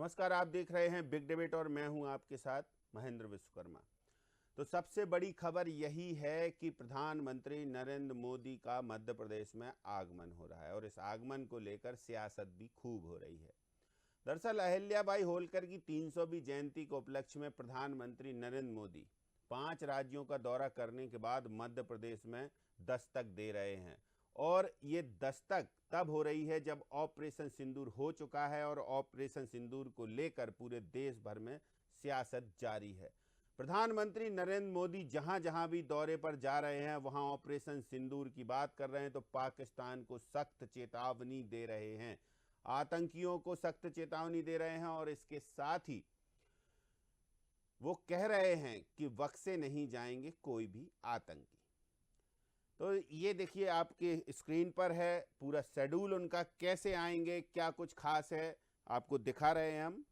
नमस्कार, आप देख रहे हैं बिग डिबेट और मैं हूं आपके साथ महेंद्र विश्वकर्मा। तो सबसे बड़ी खबर यही है कि प्रधानमंत्री नरेंद्र मोदी का मध्य प्रदेश में आगमन हो रहा है और इस आगमन को लेकर सियासत भी खूब हो रही है। दरअसल अहिल्याबाई होलकर की 300वीं जयंती के उपलक्ष्य में प्रधानमंत्री नरेंद्र मोदी 5 राज्यों का दौरा करने के बाद मध्य प्रदेश में दस्तक दे रहे हैं। और ये दस्तक तब हो रही है जब ऑपरेशन सिंदूर हो चुका है और ऑपरेशन सिंदूर को लेकर पूरे देश भर में सियासत जारी है। प्रधानमंत्री नरेंद्र मोदी जहां जहां भी दौरे पर जा रहे हैं वहां ऑपरेशन सिंदूर की बात कर रहे हैं, तो पाकिस्तान को सख्त चेतावनी दे रहे हैं, आतंकियों को सख्त चेतावनी दे रहे हैं और इसके साथ ही वो कह रहे हैं कि बख्शे नहीं जाएंगे कोई भी आतंकी। तो ये देखिए, आपके स्क्रीन पर है पूरा शेड्यूल उनका, कैसे आएंगे, क्या कुछ खास है, आपको दिखा रहे हैं हम।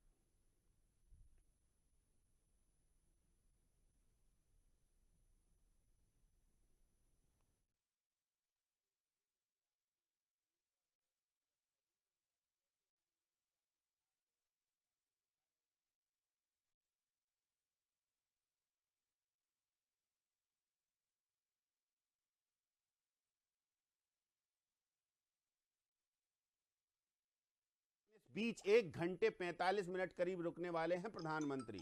बीच 1 घंटे 45 मिनट करीब रुकने वाले हैं प्रधानमंत्री।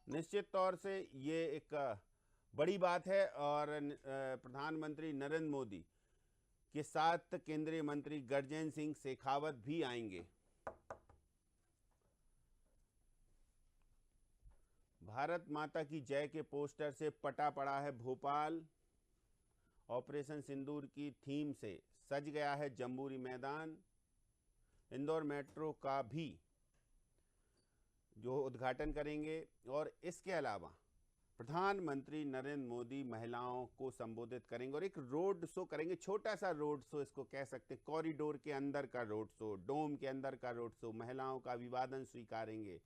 निश्चित तौर से ये एक बड़ी बात है और प्रधानमंत्री नरेंद्र मोदी के साथ केंद्रीय मंत्री गजेंद्र सिंह शेखावत भी आएंगे। भारत माता की जय के पोस्टर से पटा पड़ा है भोपाल। ऑपरेशन सिंदूर की थीम से सज गया है जम्बूरी मैदान। इंदौर मेट्रो का भी जो उद्घाटन करेंगे और इसके अलावा प्रधानमंत्री नरेंद्र मोदी महिलाओं को संबोधित करेंगे और एक रोड शो करेंगे, छोटा सा रोड शो इसको कह सकते हैं, कॉरिडोर के अंदर का रोड शो, डोम के अंदर का रोड शो। महिलाओं का अभिवादन स्वीकारेंगे।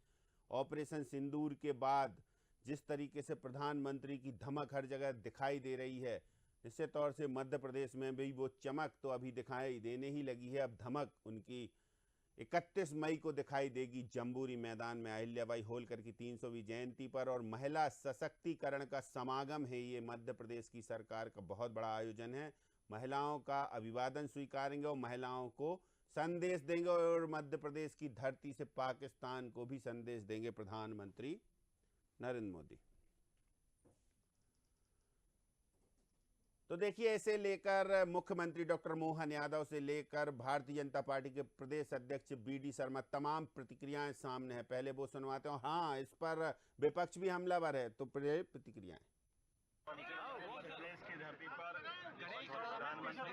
ऑपरेशन सिंदूर के बाद जिस तरीके से प्रधानमंत्री की धमक हर जगह दिखाई दे रही है, निश्चित तौर से मध्य प्रदेश में भी वो चमक तो अभी दिखाई देने ही लगी है। अब धमक उनकी 31 मई को दिखाई देगी जम्बूरी मैदान में अहिल्याबाई होलकर की 300वीं जयंती पर। और महिला सशक्तिकरण का समागम है ये, मध्य प्रदेश की सरकार का बहुत बड़ा आयोजन है। महिलाओं का अभिवादन स्वीकारेंगे और महिलाओं को संदेश देंगे और मध्य प्रदेश की धरती से पाकिस्तान को भी संदेश देंगे प्रधानमंत्री नरेंद्र मोदी। तो देखिए, ऐसे लेकर मुख्यमंत्री डॉक्टर मोहन यादव से लेकर भारतीय जनता पार्टी के प्रदेश अध्यक्ष BD शर्मा, तमाम प्रतिक्रियाएं सामने है। पहले वो सुनवाते हैं। हाँ, इस पर विपक्ष भी हमलावर है, तो प्रतिक्रियाएं। देश की धरती पर प्रधानमंत्री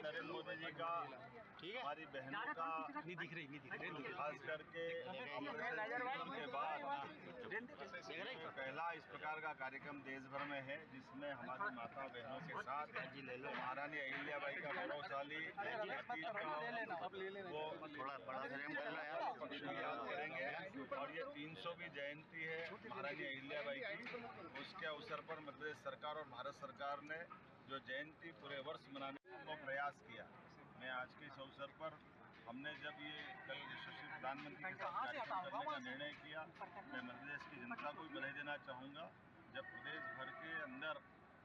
नरेंद्र मोदी जी का हमारी बहनों का खास करके के बाद पहला इस प्रकार का कार्यक्रम देश भर में है जिसमें हमारी माता बहनों के साथ महारानी अहिल्याबाई का गौरवशाली वो थोड़ा बड़ा करेंगे। और ये 300वीं जयंती है महारानी अहिल्याबाई की। उसके अवसर पर मध्य प्रदेश सरकार और भारत सरकार ने जो जयंती पूरे वर्ष मनाने को प्रयास किया। मैं आज के इस अवसर पर हमने जब ये कल यशस्वी प्रधानमंत्री के साथ कार्यक्रम करने का निर्णय किया, मैं मध्य प्रदेश की जनता को भी बधाई देना चाहूँगा। जब प्रदेश भर के अंदर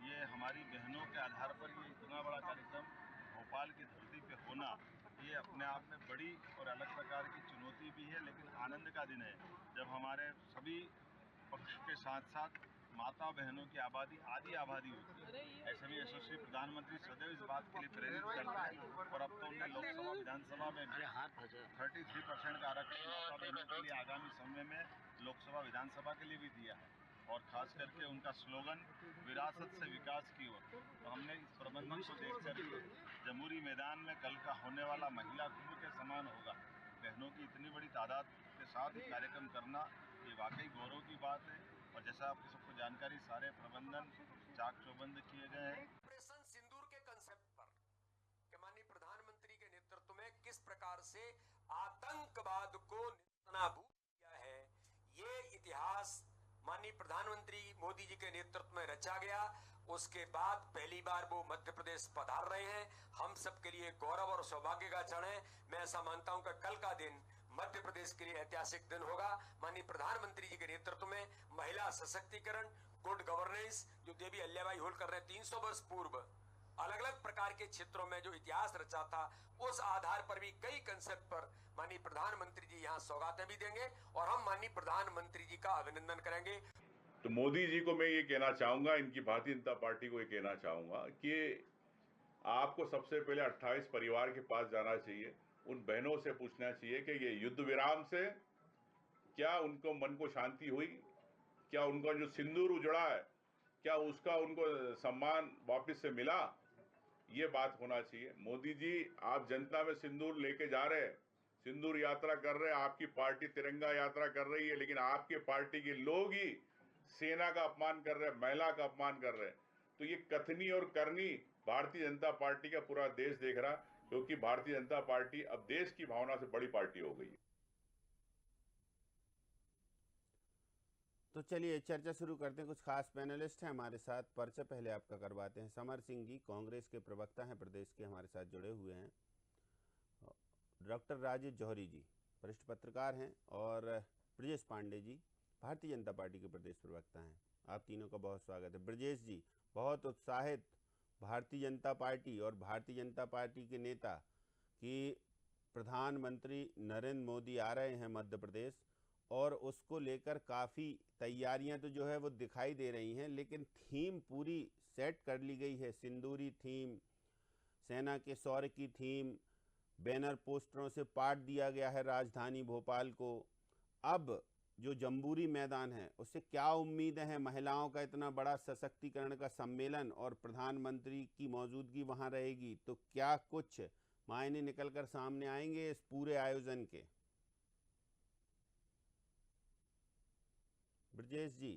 ये हमारी बहनों के आधार पर ये इतना बड़ा कार्यक्रम भोपाल की धरती पे होना, ये अपने आप में बड़ी और अलग प्रकार की चुनौती भी है, लेकिन आनंद का दिन है जब हमारे सभी पक्ष के साथ साथ माता बहनों की आबादी आधी आबादी होती है। ऐसे में यशस्वी प्रधानमंत्री सदैव इस बात के लिए प्रेरित करते हैं और अब तो उन्होंने लोकसभा विधानसभा में 33% का आरक्षण माता बहनों के लिए आगामी समय में लोकसभा विधानसभा के लिए भी दिया है। और खास करके उनका स्लोगन विरासत से विकास की ओर। तो हमने इस प्रबंधन को देख करके जम्बूरी मैदान में कल का होने वाला महिला कुंभ के समान होगा। बहनों की इतनी बड़ी तादाद के साथ कार्यक्रम करना ये वाकई गौरव की बात है। और जैसा आपको सबको जानकारी, सारे प्रबंधन चाक चौबंद किए गए हैं। ऑपरेशन सिंदूर के कंसेप्ट पर कि माननीय प्रधानमंत्री के नेतृत्व में किस प्रकार से आतंकवाद को नेस्तनाबूद किया है, ये इतिहास माननीय प्रधानमंत्री मोदी जी के नेतृत्व में रचा गया। उसके बाद पहली बार वो मध्य प्रदेश पधार रहे हैं। हम सब के लिए गौरव और सौभाग्य का क्षण है। मैं ऐसा मानता हूं कि कल का दिन मध्य प्रदेश के लिए ऐतिहासिक दिन होगा। माननीय प्रधानमंत्री जी के नेतृत्व में महिला सशक्तिकरण, गुड गवर्नेंस, जो देवी अहिल्याबाई होलकर ने 300 वर्ष पूर्व अलग अलग प्रकार के क्षेत्रों में जो इतिहास रचा था, उस आधार पर भी कई कंसेप्ट पर माननीय प्रधानमंत्री जी यहाँ सौगातें भी देंगे और हम माननीय प्रधानमंत्री जी का अभिनंदन करेंगे। तो मोदी जी को मैं ये कहना चाहूंगा, इनकी भारतीय जनता पार्टी को ये कहना चाहूंगा कि आपको सबसे पहले 28 परिवार के पास जाना चाहिए, उन बहनों से पूछना चाहिए कि ये युद्ध विराम से क्या उनको मन को शांति हुई, क्या उनका जो सिंदूर उजड़ा है क्या उसका उनको सम्मान वापस से मिला, ये बात होना चाहिए। मोदी जी, आप जनता में सिंदूर लेके जा रहे हैं, सिंदूर यात्रा कर रहे हैं, आपकी पार्टी तिरंगा यात्रा कर रही है, लेकिन आपके पार्टी के लोग ही सेना का अपमान कर रहे हैं, महिला का अपमान कर रहे हैं। तो ये कथनी और करनी भारतीय जनता पार्टी का पूरा देश देख रहा, क्योंकि भारतीय जनता पार्टी अब देश की भावना से बड़ी पार्टी हो गई है। तो चलिए चर्चा शुरू करते हैं। कुछ खास पैनलिस्ट हैं हमारे साथ, परिचय पहले आपका करवाते हैं। समर सिंह जी कांग्रेस के प्रवक्ता हैं प्रदेश के, हमारे साथ जुड़े हुए हैं। डॉक्टर राजेश जौहरी जी वरिष्ठ पत्रकार हैं, और ब्रजेश पांडे जी भारतीय जनता पार्टी के प्रदेश प्रवक्ता हैं। आप तीनों का बहुत स्वागत है। ब्रजेश जी, बहुत उत्साहित भारतीय जनता पार्टी और भारतीय जनता पार्टी के नेता कि प्रधानमंत्री नरेंद्र मोदी आ रहे हैं मध्य प्रदेश, और उसको लेकर काफ़ी तैयारियां तो जो है वो दिखाई दे रही हैं, लेकिन थीम पूरी सेट कर ली गई है। सिंदूरी थीम, सेना के शौर्य की थीम, बैनर पोस्टरों से पाट दिया गया है राजधानी भोपाल को। अब जो जम्बूरी मैदान है उससे क्या उम्मीद है? महिलाओं का इतना बड़ा सशक्तिकरण का सम्मेलन और प्रधानमंत्री की मौजूदगी वहां रहेगी, तो क्या कुछ मायने निकल कर सामने आएंगे इस पूरे आयोजन के? ब्रजेश जी,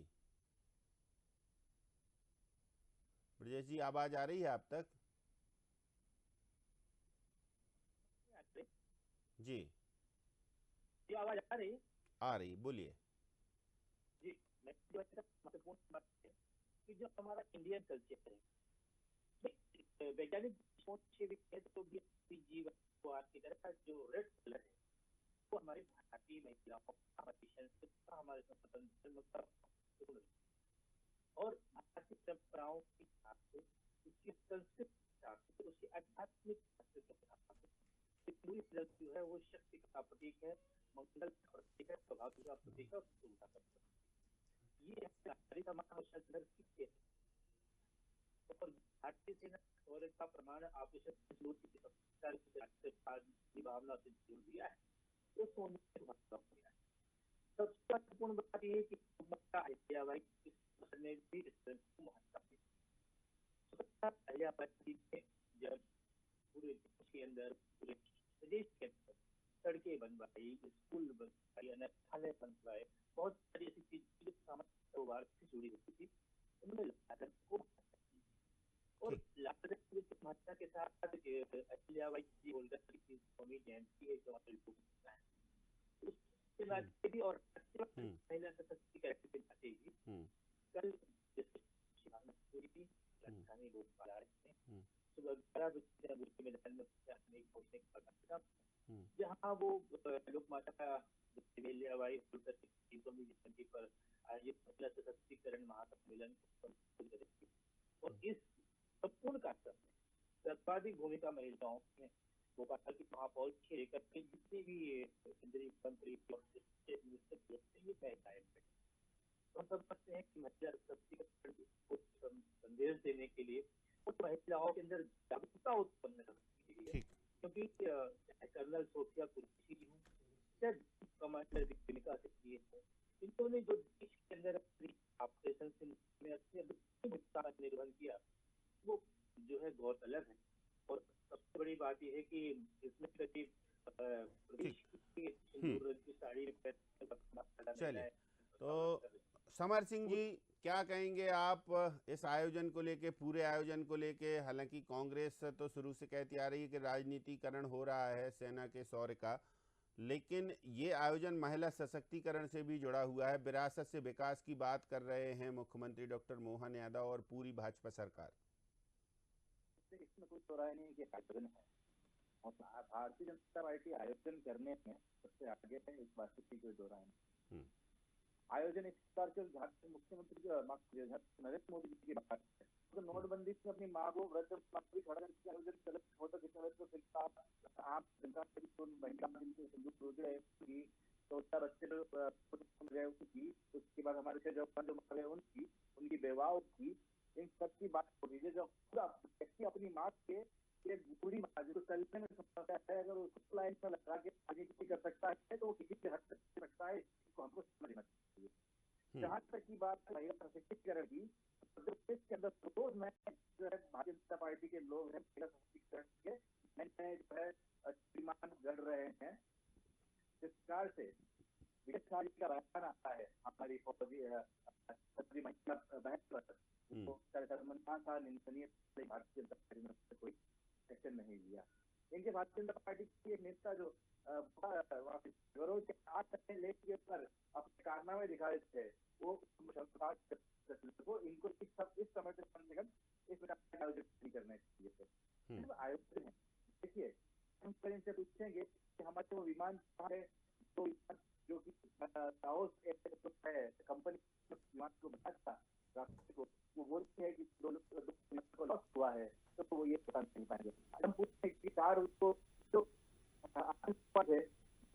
ब्रजेश जी आवाज आ रही है आप तक? जी जी, आवाज आ रही है? आ रही, बोलिए। जी, मैं महत्वपूर्ण बात है कि जो हमारा इंडियन कल्चर है, वैज्ञानिक सोच से भी तो जीवन को आपकी तरह जो रेड कलर है वो हमारी भारतीय महिलाओं का, हमारी संस्कृति का, हमारे स्वतंत्र का और भारतीय परंपराओं के हिसाब से, उसकी संस्कृति के हिसाब से, उसकी आध्यात्मिक पूरी जो है वो शक्ति का प्रतीक है, मंगल का प्रतीक है, सौभाग्य का प्रतीक है, ये हमारी तमाम संदर्भ की है। और भारतीय सेना और का प्रमाण आपकी भावना से जोड़ दिया है, तो सोने से मतलब किया है। सबसे महत्वपूर्ण बात यह है कि अहिल्याबाई ने भी इस को महत्व दिया। अहिल्याबाई ने जब पूरे देश के अंदर, पूरे प्रदेश के अंदर सड़कें बनवाई, स्कूल बनवाई, अनाथालय बनवाए, बहुत सारी ऐसी चीजें कारोबार से जुड़ी हुई थी, उन्होंने लालच को और लालच की महत्ता के साथ अहिल्याबाई जी होल्डर की स्वामी जयंती है जो है उसके बाद भी, और महिला सशक्तिकरण की बातें भी कल राजधानी भोपाल आ रहे हैं सुबह 11 बजे मैदान में पहुंचने का कार्यक्रम, जहाँ वो लोक माता अहिल्याबाई होल्डर की स्वामी जयंती पर आयोजित महिला सशक्तिकरण महासम्मेलन करेंगे। और इस संपूर्ण कार्यक्रम में सर्वाधिक भूमिका महिलाओं में भोपाल की महापौर से लेकर के जितने भी केंद्रीय मंत्री हम समझते हैं कि महिला सशक्तिकरण को संदेश देने के लिए और महिलाओं के अंदर जागरूकता उत्पन्न करने के लिए, क्योंकि कर्नल सोफिया कुरैशी जी हूँ, कमांडर भूमिका से किए हैं, इन्होंने जो देश के अंदर ऑपरेशन में अच्छे निर्वहन किया वो जो है बहुत अलग है। और सबसे बड़ी बात यह है कि इसमें करीब प्रदेश की साड़ी में चलिए, तो समर सिंह जी क्या कहेंगे आप इस आयोजन को लेके, पूरे आयोजन को लेके? हालांकि कांग्रेस तो शुरू से कहती आ रही है कि राजनीतिकरण हो रहा है सेना के शौर्य का, लेकिन ये आयोजन महिला सशक्तिकरण से भी जुड़ा हुआ है। विरासत से विकास की बात कर रहे हैं मुख्यमंत्री डॉक्टर मोहन यादव और पूरी भाजपा सरकार। इसमें कोई चौराहे नहीं कि आयोजन है, और भारतीय जनता पार्टी आयोजन करने में सबसे आगे है इस बातचीत के दौरान। आयोजन इस प्रकार से झारखंड मुख्यमंत्री नरेंद्र मोदी जी की बात है, तो नोटबंदी से अपनी माँ को वृद्ध माँ को खड़ा करके आयोजन गलत होता कितना तो फिर आम जनता महिला सिंदूर रोज रहे उनकी, 14 बच्चे गए उनकी, उसके बाद हमारे से जो मारे उनकी, उनकी बेवाओं की, इन सब की बात हो रही है। जो व्यक्ति अपनी माँ के बूढ़ी माँ जो चलने में समस्या है, अगर उसको लाइन में लगा के आगे कर सकता है तो वो किसी से हट सकता है, इसको हमको समझना चाहिए। जहाँ तक की बात है महिला सशक्तिकरण की, उत्तर प्रदेश के अंदर रोज मैं जो है भारतीय जनता पार्टी के लोग हैं महिला सशक्तिकरण के नए जो है श्रीमान गढ़ रहे हैं। जिस प्रकार से विदेश का बयान आता है हमारी फौजी महिला बहन पर, तो शर्मनाक था, निंदनीय, भारतीय जनता पार्टी ने कोई एक्शन नहीं लिया। इनके भारतीय जनता पार्टी के एक नेता जो गौरव के 8 लेके पर अपने कारनामे दिखा रहे थे, वो इनको इस समय से कम से कम इस प्रकार के आयोजन नहीं करने चाहिए थे। आयोजन है, देखिए हम इनसे पूछेंगे कि हमारे वो विमान है तो जो कि कंपनी विमान को बना था वो बोलते हैं कि दो को लॉस हुआ है, तो वो ये बता नहीं पाएंगे। हम पूछते हैं कि कार उसको जो है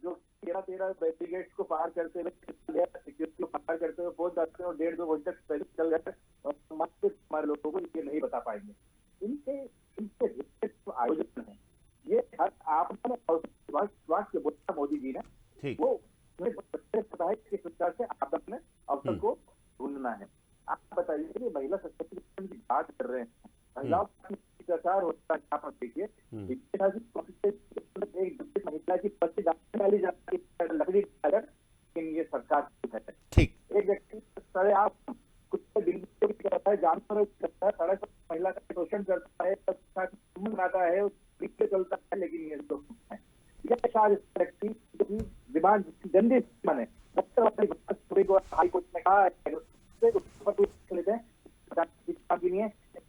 जो 13 बैरिकेड्स को पार करते हुए सिक्योरिटी को पार करते हुए बहुत जाते हैं और 1.5-2 घंटे तक पहले चल गए और हमारे लोगों को ये नहीं बता पाएंगे। इनके आयोजन है ये आपने स्वास्थ्य बोला मोदी जी ने, वो पता है किस प्रकार से आपने अवसर को ढूंढना है। आप बताइए कि महिला सशक्तिकरण की बात कर रहे हैं, महिलाओं का प्रचार होता है, यहाँ पर देखिए एक महिला की पति डाली जाती है लकड़ी डालकर, लेकिन ये सरकार है। ठीक, एक व्यक्ति आप कुछ जानवर करता है, सड़क पर महिला का शोषण करता है, आता है, चलता है, लेकिन ये तो है व्यक्ति दिमाग गंदी बने हाई कोर्ट ने कहा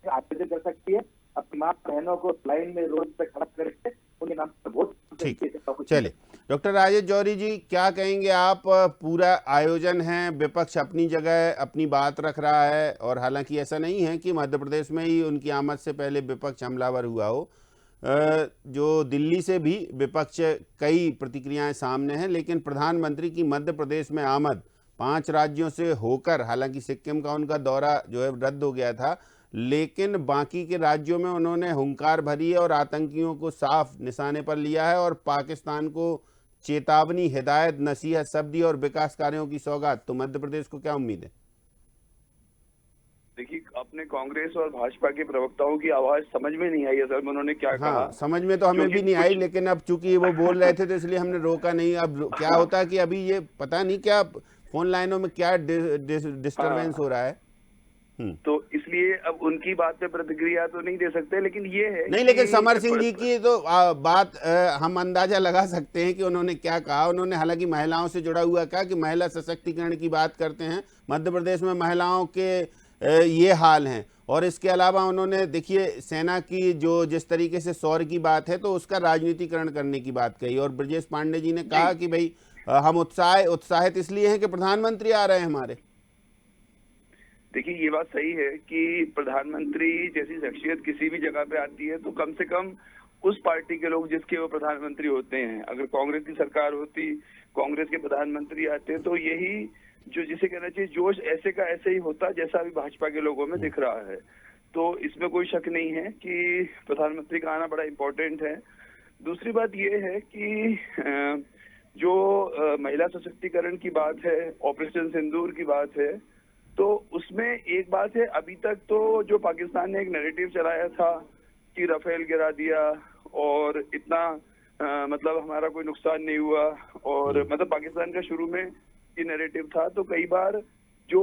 आयोजन कर सकती है, अपनी माँ बहनों को लाइन में रोड पे खड़ा करके उनके नाम पर वोट। ठीक, चलिए डॉक्टर राजेश जौहरी जी क्या कहेंगे आप? पूरा आयोजन है, विपक्ष अपनी जगह अपनी बात रख रहा है, और हालांकि ऐसा नहीं है कि मध्य प्रदेश में ही उनकी आमद से पहले विपक्ष हमलावर हुआ हो, जो दिल्ली से भी विपक्ष कई प्रतिक्रियाएं सामने हैं, लेकिन प्रधानमंत्री की मध्य प्रदेश में आमद 5 राज्यों से होकर, हालांकि सिक्किम का उनका दौरा जो है रद्द हो गया था, लेकिन बाकी के राज्यों में उन्होंने हुंकार भरी है और आतंकियों को साफ निशाने पर लिया है और पाकिस्तान को चेतावनी, हिदायत, नसीहत सब दी और विकास कार्यों की सौगात। तो मध्य प्रदेश को क्या उम्मीद है? देखिए, अपने कांग्रेस और भाजपा के प्रवक्ताओं की आवाज समझ में नहीं आई असल में उन्होंने क्या कहा। समझ में तो हमें भी नहीं आई, लेकिन अब चूंकि वो बोल रहे थे तो इसलिए हमने रोका नहीं। अब क्या होता है कि अभी ये पता नहीं क्या फोन लाइनों में क्या डिस्टरबेंस हो रहा है, तो इसलिए अब उनकी बात पे प्रतिक्रिया तो नहीं दे सकते, लेकिन ये है नहीं, लेकिन समर सिंह जी की तो बात हम अंदाजा लगा सकते हैं कि उन्होंने क्या कहा। उन्होंने हालांकि महिलाओं से जुड़ा हुआ कहा कि महिला सशक्तिकरण की बात करते हैं, मध्य प्रदेश में महिलाओं के ये हाल हैं, और इसके अलावा उन्होंने देखिए सेना की जो जिस तरीके से शौर्य की बात है तो उसका राजनीतिकरण करने की बात कही। और ब्रजेश पांडे जी ने कहा कि भाई हम उत्साहित इसलिए हैं कि प्रधानमंत्री आ रहे हैं हमारे। देखिए, ये बात सही है कि प्रधानमंत्री जैसी शख्सियत किसी भी जगह पे आती है तो कम से कम उस पार्टी के लोग जिसके वो प्रधानमंत्री होते हैं, अगर कांग्रेस की सरकार होती, कांग्रेस के प्रधानमंत्री आते तो यही जो जिसे कहना चाहिए जोश ऐसे का ऐसे ही होता जैसा अभी भाजपा के लोगों में दिख रहा है। तो इसमें कोई शक नहीं है कि प्रधानमंत्री का आना बड़ा इम्पोर्टेंट है। दूसरी बात ये है कि जो महिला सशक्तिकरण की बात है, ऑपरेशन सिंदूर की बात है, तो उसमें एक बात है, अभी तक तो जो पाकिस्तान ने एक नैरेटिव चलाया था कि राफेल गिरा दिया और इतना मतलब हमारा कोई नुकसान नहीं हुआ, और मतलब पाकिस्तान का शुरू में ये नैरेटिव था। तो कई बार जो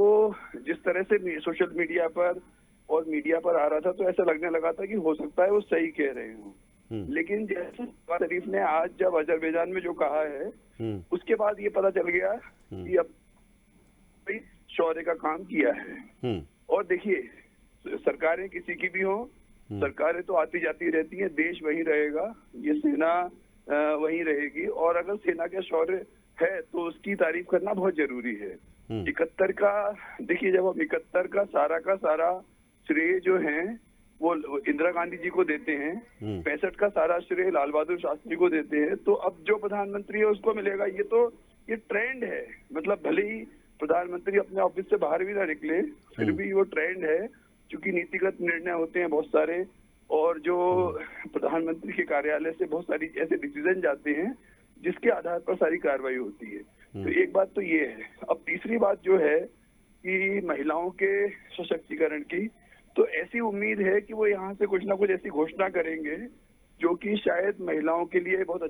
जिस तरह से सोशल मीडिया पर और मीडिया पर आ रहा था तो ऐसा लगने लगा था कि हो सकता है वो सही कह रहे हो, लेकिन जैसे नवाज शरीफ ने आज जब अजरबैजान में जो कहा है उसके बाद ये पता चल गया कि अब शौर्य का काम किया है। और देखिए, सरकारें किसी की भी हो, सरकारें तो आती जाती रहती हैं, देश वही रहेगा, ये सेना वही रहेगी। और अगर सेना का शौर्य है तो उसकी तारीफ करना बहुत जरूरी है। 71 का देखिए, जब हम 71 का सारा श्रेय जो है वो इंदिरा गांधी जी को देते हैं, 65 का सारा श्रेय लाल बहादुर शास्त्री को देते हैं, तो अब जो प्रधानमंत्री है उसको मिलेगा। ये ट्रेंड है, मतलब भले ही प्रधानमंत्री अपने ऑफिस से बाहर भी ना निकले, फिर भी वो ट्रेंड है, क्योंकि नीतिगत निर्णय होते हैं बहुत सारे, और जो प्रधानमंत्री के कार्यालय से बहुत सारी ऐसे डिसीजन जाते हैं जिसके आधार पर सारी कार्रवाई होती है। तो एक बात तो ये है। अब तीसरी बात जो है कि महिलाओं के सशक्तिकरण की, तो ऐसी उम्मीद है कि वो यहाँ से कुछ ना कुछ ऐसी घोषणा करेंगे जो कि शायद महिलाओं के लिए बहुत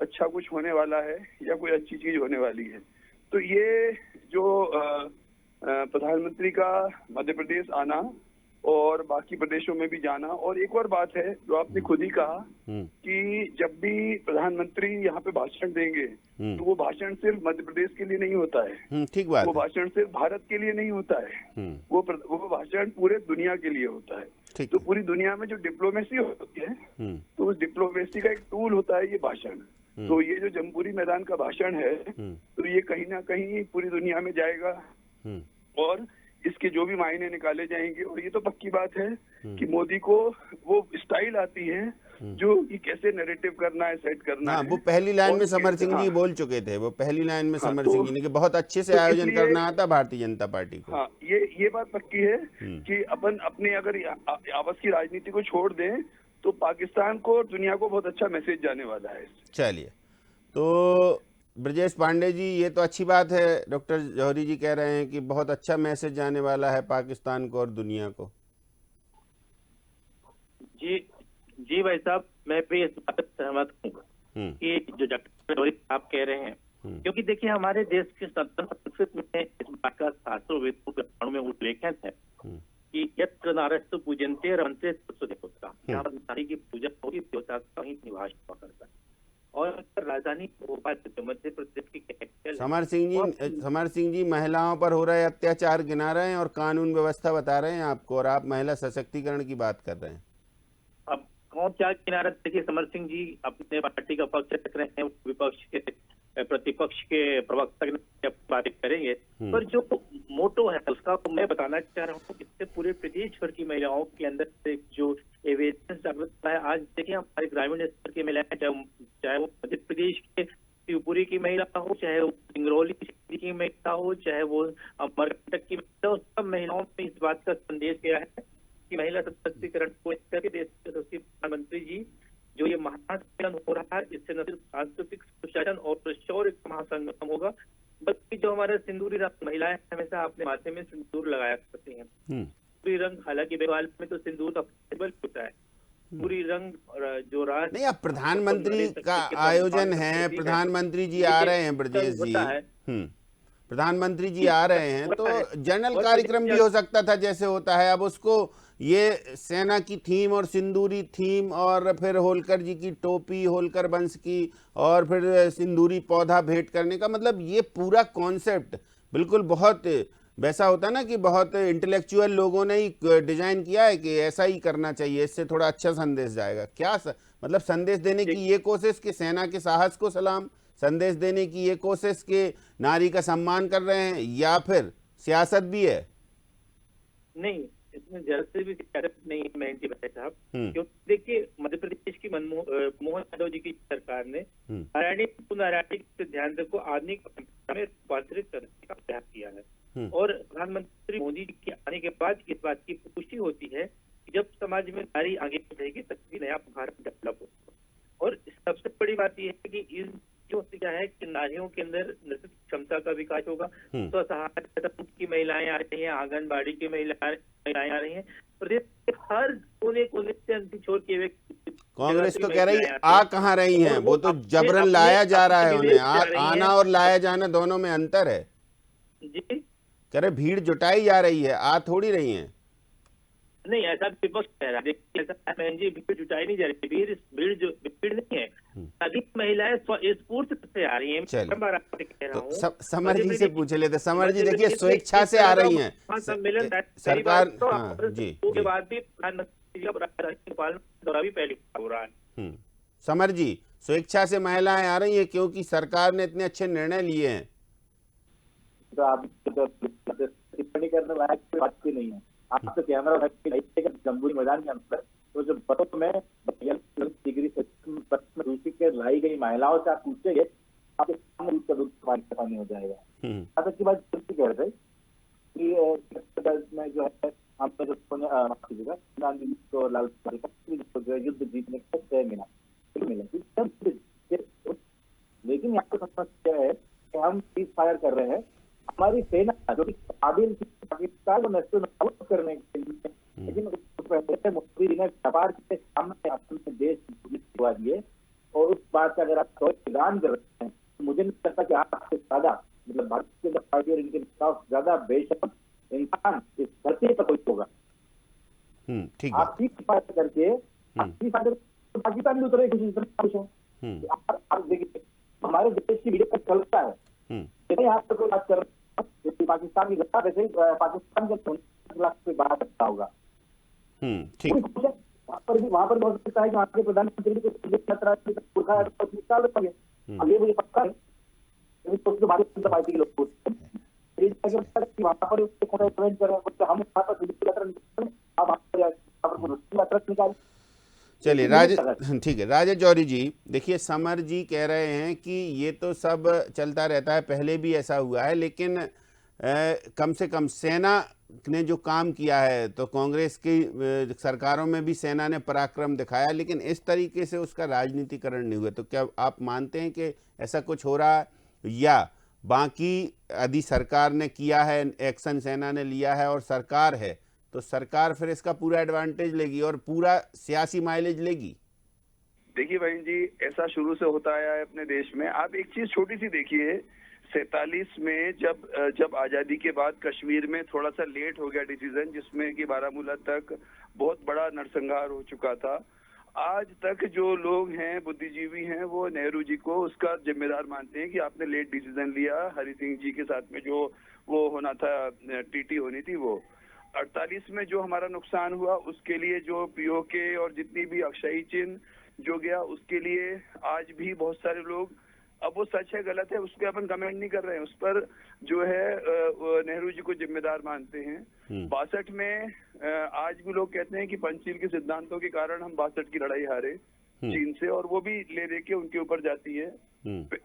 अच्छा कुछ होने वाला है या कोई अच्छी चीज होने वाली है। तो ये जो प्रधानमंत्री का मध्य प्रदेश आना और बाकी प्रदेशों में भी जाना, और एक और बात है जो आपने खुद ही कहा कि जब भी प्रधानमंत्री यहाँ पे भाषण देंगे तो वो भाषण सिर्फ मध्य प्रदेश के लिए नहीं होता है, ठीक बात वो है। भाषण सिर्फ भारत के लिए नहीं होता है, वो भाषण पूरे दुनिया के लिए होता है। तो पूरी दुनिया में जो डिप्लोमेसी होती है तो उस डिप्लोमेसी का एक टूल होता है ये भाषण। तो ये जो जमहूरी मैदान का भाषण है तो ये कहीं ना कहीं पूरी दुनिया में जाएगा और इसके जो भी मायने निकाले जाएंगे। और ये तो पक्की बात है कि मोदी को वो स्टाइल आती है जो कि कैसे नैरेटिव करना है, सेट करना है। वो पहली लाइन में समर सिंह जी बोल चुके थे, वो पहली लाइन में समर सिंह जी ने कि बहुत अच्छे से आयोजन करना आता भारतीय जनता पार्टी को। हाँ, ये बात पक्की है कि अपन अपने अगर आपस की राजनीति को छोड़ दें तो पाकिस्तान को और दुनिया को बहुत अच्छा मैसेज जाने वाला है। चलिए, तो ब्रजेश पांडे जी, ये तो अच्छी बात है, डॉक्टर जौहरी जी कह रहे हैं कि बहुत अच्छा मैसेज जाने वाला है पाकिस्तान को और दुनिया को। जी भाई साहब, मैं भी इस बात से सहमत हूँ कि जो डॉक्टर जौहरी आप कह रहे हैं, क्योंकि देखिए हमारे देश के संस्कृत में इस बात का शास्त्रों वेदों में उल्लेखन है कि यत्र नारस्तु पूजन्ते रमन्ते तत्र देवता, जहाँ पर नारी की पूजा होगी देवता का ही निवास हुआ करता है। और राजधानी भोपाल मध्य प्रदेश की कैपिटल। समर सिंह जी महिलाओं पर हो रहे अत्याचार गिना रहे हैं और कानून व्यवस्था बता रहे हैं आपको, और आप महिला सशक्तिकरण की बात कर रहे हैं। अब कौन क्या किनारा, देखिए समर सिंह जी अपने पार्टी का पक्ष रख रहे हैं, विपक्ष के प्रतिपक्ष के प्रवक्ता बातें करेंगे, पर जो मोटो है उसका मैं बताना चाह रहा हूँ, इससे पूरे प्रदेश भर की महिलाओं के अंदर से जो अवेयरनेस जागरूकता है। आज देखिए हमारे ग्रामीण स्तर की महिलाएं, चाहे वो मध्य प्रदेश के शिवपुरी की महिला हो, चाहे वो सिंगरौली की महिला हो, चाहे वो अमरकंटक की महिला हो, सब महिलाओं में इस बात का संदेश गया है कि महिला सशक्तिकरण को देश के यशस्वी प्रधानमंत्री जी जो ये महासम्मेलन हो रहा है, इससे न सिर्फ सांस्कृतिक सुशासन और शौर्य का महासंगम होगा, बल्कि जो हमारे सिंदूरी रंग महिलाएं हमेशा अपने माथे में सिंदूर लगाया करती हैं। सिंदूरी रंग, हालांकि बंगाल में तो सिंदूर का फेस्टिवल होता है, पूरी रंग जो राष्ट्र नहीं, अब प्रधानमंत्री का आयोजन है, प्रधानमंत्री जी आ रहे हैं ब्रजेश जी, प्रधानमंत्री जी आ रहे हैं, तो जनरल कार्यक्रम भी हो सकता था जैसे होता है। अब उसको ये सेना की थीम और सिंदूरी थीम और फिर होलकर जी की टोपी, होलकर वंश की, और फिर सिंदूरी पौधा भेंट करने का, मतलब ये पूरा कॉन्सेप्ट बिल्कुल बहुत वैसा होता है ना कि बहुत इंटेलेक्चुअल लोगों ने ही डिजाइन किया है कि ऐसा ही करना चाहिए, इससे थोड़ा अच्छा संदेश जाएगा। क्या मतलब संदेश देने की ये कोशिश कि सेना के साहस को सलाम, संदेश देने की ये कोशिश कि नारी का सम्मान कर रहे हैं, या फिर सियासत भी है? नहीं, इसमें जरा से भी सियासत नहीं है महंती भाई साहब, क्योंकि देखिए मध्य प्रदेश की मोहन यादव जी की सरकार ने नारायणी सिद्धांत को आधुनिक में रूपांतरित करने का प्रयास किया है, और प्रधानमंत्री मोदी जी के आने के बाद इस बात की पुष्टि होती है कि जब समाज में नारी आगे बढ़ेगी तभी नया भारत डेवलप होगा। और सबसे बड़ी बात यह है कि इस जो क्या है कि नारियों के अंदर नेतृत्व क्षमता का विकास होगा। तो सहायता की महिलाएं आ रही हैं, आंगनबाड़ी की महिलाएं आ रही हैं, प्रदेश के हर कोने कोने से अंतिम छोर के व्यक्ति। कांग्रेस तो कह रही है आ कहाँ रही हैं, वो तो जबरन लाया जा रहा है उन्हें। आना और लाया जाना दोनों में अंतर है जी। कह रहे भीड़ जुटाई जा रही है, आ थोड़ी रही है। नहीं, ऐसा विपक्ष कह रहा है, ऐसा जी भीड़ जुटाई नहीं जा रही, भीड़ नहीं है, अधिक महिलाएं स्फूर्ति से आ रही हैं। तो समर जी से पूछ लेते। समर जी देखिए स्वेच्छा से आ रही हैं सरकार। हाँ जी, के बाद भी प्रधानमंत्री भोपाल में दौरा भी पहली बार हो रहा है। समर जी, स्वेच्छा से महिलाएं आ रही है क्योंकि सरकार ने इतने अच्छे निर्णय लिए हैं? तो आप टिप्पणी करने लायक कोई बात भी नहीं है। आप तो कैमरा जम्बूरी मैदान के अंदर तो जो बतौर में डिग्री से रूसी के लाई गई महिलाओं से आप पूछेंगे, आपके सामने उसका दूध पानी हो जाएगा। यहाँ तक की बात कह रहे थे कि मैं जो है हमने जो लाल युद्ध जीतने का तय मिला, लेकिन यहाँ पर समस्या है कि हम सीज फायर कर रहे हैं, हमारी सेना जो कि काबिल पाकिस्तान को नष्ट करने के लिए, लेकिन मोदी जी ने व्यापार के सामने अपने देश हुआ दिए और उस बात का अगर आप बयान कर रहे हैं तो मुझे नहीं लगता कि आपसे ज्यादा मतलब भारतीय जनता पार्टी और इनके ज्यादा बेशक इंसान इस धरती पर कोई होगा। ठीक आप करके पाकिस्तान भी उतरे कुछ है। आप देखिए हमारे देश की मीडिया चलता है, यहाँ पर कोई बात कर रहे हैं पाकिस्तान की घटना वैसे पाकिस्तान के लाख पे बात करता होगा। ठीक, वहाँ पर हो सकता है कि वहाँ के प्रधानमंत्री को ये मुझे पता है भारतीय जनता पार्टी के लोग वहाँ पर हम चलिए ठीक है। राजेश जौहरी जी, देखिए समर जी कह रहे हैं कि ये तो सब चलता रहता है, पहले भी ऐसा हुआ है, लेकिन कम से कम सेना ने जो काम किया है तो कांग्रेस की सरकारों में भी सेना ने पराक्रम दिखाया, लेकिन इस तरीके से उसका राजनीतिकरण नहीं हुआ। तो क्या आप मानते हैं कि ऐसा कुछ हो रहा है, या बाकी यदि सरकार ने किया है, एक्शन सेना ने लिया है और सरकार है, तो सरकार फिर इसका पूरा एडवांटेज लेगी और पूरा सियासी माइलेज लेगी? देखिए बहन जी, ऐसा शुरू से होता आया है अपने देश में। आप एक चीज छोटी सी देखिए, 47 में जब आजादी के बाद कश्मीर में थोड़ा सा लेट हो गया डिसीजन, जिसमें कि बारामूला तक बहुत बड़ा नरसंहार हो चुका था। आज तक जो लोग हैं, बुद्धिजीवी हैं, वो नेहरू जी को उसका जिम्मेदार मानते हैं कि आपने लेट डिसीजन लिया। हरि सिंह जी के साथ में जो वो होना था, टीटी होनी थी, वो 48 में जो हमारा नुकसान हुआ उसके लिए जो पीओके और जितनी भी अक्षयी चिन्ह जो गया उसके लिए आज भी बहुत सारे लोग, अब वो सच है गलत है उस पर अपन कमेंट नहीं कर रहे हैं, उस पर जो है नेहरू जी को जिम्मेदार मानते हैं। 62 में आज भी लोग कहते हैं कि पंचशील के सिद्धांतों के कारण हम 62 की लड़ाई हारे चीन से, और वो भी ले के उनके ऊपर जाती है।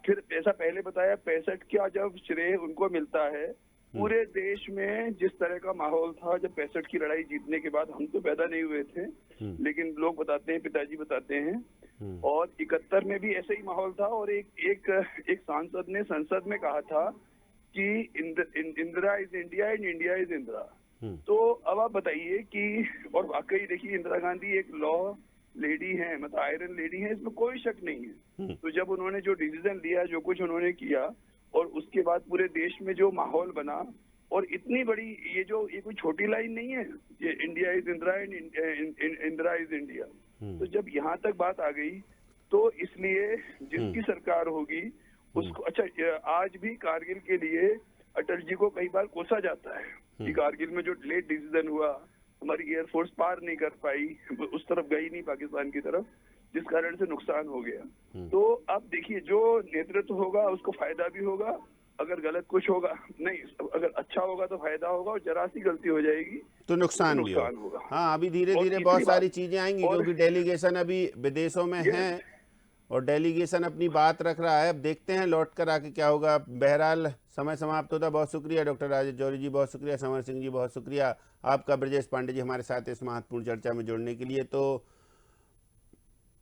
फिर ऐसा पहले बताया 65 का जब श्रेय उनको मिलता है, पूरे देश में जिस तरह का माहौल था जब 65 की लड़ाई जीतने के बाद, हम तो पैदा नहीं हुए थे लेकिन लोग बताते हैं, पिताजी बताते हैं, और 71 में भी ऐसा ही माहौल था। और एक सांसद ने संसद में कहा था कि Indira is India and India is Indira. तो अब आप बताइए कि, और वाकई देखिए इंदिरा गांधी एक लॉ लेडी है, मतलब आयरन लेडी है, इसमें कोई शक नहीं है। तो जब उन्होंने जो डिसीजन लिया, जो कुछ उन्होंने किया, और उसके बाद पूरे देश में जो माहौल बना, और इतनी बड़ी ये कोई छोटी लाइन नहीं है, ये India is Indira and Indira is India. तो जब यहाँ तक बात आ गई तो इसलिए जिसकी सरकार होगी उसको, अच्छा आज भी कारगिल के लिए अटल जी को कई बार कोसा जाता है कि कारगिल में जो लेट डिसीजन हुआ, हमारी एयरफोर्स पार नहीं कर पाई, उस तरफ गई नहीं पाकिस्तान की तरफ, जिस कारण से नुकसान हो गया। तो अब देखिए जो नेतृत्व होगा उसको फायदा भी होगा, अगर गलत कुछ होगा नहीं, अगर अच्छा होगा तो फायदा होगा, और जरा सी गलती हो जाएगी तो नुकसान भी होगा। हाँ, अभी धीरे धीरे बहुत सारी चीजें आएंगी, क्योंकि डेलीगेशन अभी विदेशों में है और डेलीगेशन अपनी बात रख रहा है। अब देखते हैं लौट कर आके क्या होगा। बहरहाल समय समाप्त होता। बहुत शुक्रिया डॉक्टर राजेश जौहरी जी, बहुत शुक्रिया समर सिंह जी, बहुत शुक्रिया आपका ब्रजेश पांडे जी हमारे साथ इस महत्वपूर्ण चर्चा में जुड़ने के लिए। तो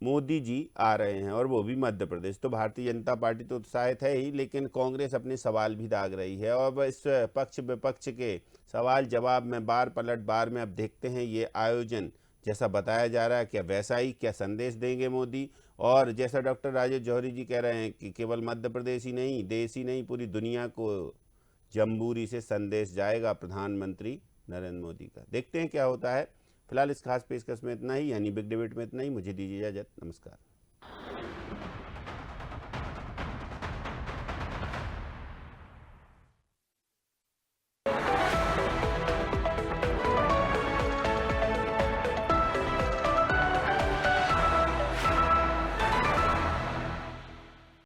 मोदी जी आ रहे हैं और वो भी मध्य प्रदेश, तो भारतीय जनता पार्टी तो उत्साहित है ही, लेकिन कांग्रेस अपने सवाल भी दाग रही है। और इस पक्ष विपक्ष के सवाल जवाब में बार पलट बार में अब देखते हैं ये आयोजन जैसा बताया जा रहा है, क्या वैसा ही, क्या संदेश देंगे मोदी। और जैसा डॉक्टर राजेश जौहरी जी कह रहे हैं कि केवल मध्य प्रदेश ही नहीं, देश ही नहीं, पूरी दुनिया को जम्बूरी से संदेश जाएगा प्रधानमंत्री नरेंद्र मोदी का। देखते हैं क्या होता है। फिलहाल इस खास पेशकश में इतना ही, यानी बिग डिबेट में इतना ही। मुझे दीजिए इजाजत, नमस्कार।